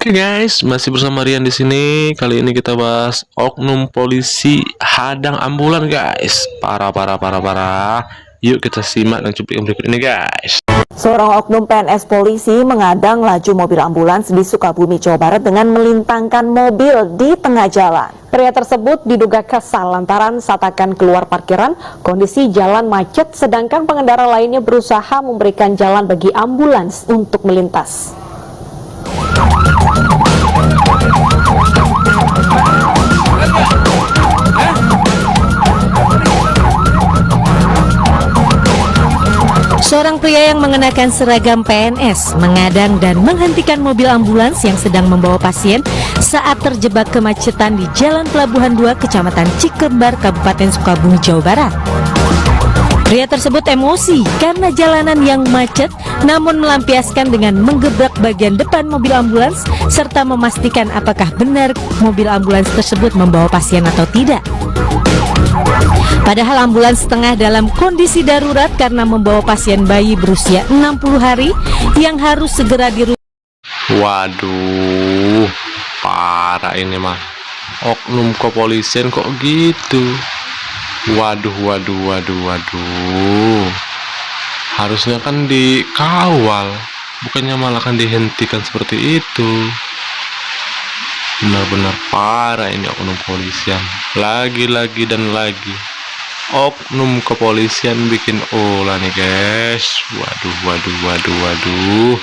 Oke guys, masih bersama Rian di sini. Kali ini kita bahas oknum polisi hadang ambulan guys. Parah. Yuk kita simak dan cuplikan berikut ini guys. Seorang oknum PNS polisi mengadang laju mobil ambulans di Sukabumi, Jawa Barat dengan melintangkan mobil di tengah jalan. Pria tersebut diduga kesal lantaran saat akan keluar parkiran, kondisi jalan macet sedangkan pengendara lainnya berusaha memberikan jalan bagi ambulans untuk melintas. Seorang pria yang mengenakan seragam PNS mengadang dan menghentikan mobil ambulans yang sedang membawa pasien saat terjebak kemacetan di Jalan Pelabuhan 2, Kecamatan Cikembar, Kabupaten Sukabumi, Jawa Barat. Pria tersebut emosi karena jalanan yang macet, namun melampiaskan dengan menggebrak bagian depan mobil ambulans serta memastikan apakah benar mobil ambulans tersebut membawa pasien atau tidak. Padahal ambulans tengah dalam kondisi darurat karena membawa pasien bayi berusia 60 hari yang harus segera dirujuk. Waduh, parah ini mah. Oknum kepolisian kok gitu. Waduh. Harusnya kan dikawal, bukannya malah kan dihentikan seperti itu. Benar-benar parah ini oknum kepolisian. Lagi dan lagi oknum kepolisian bikin ulah nih guys. Waduh.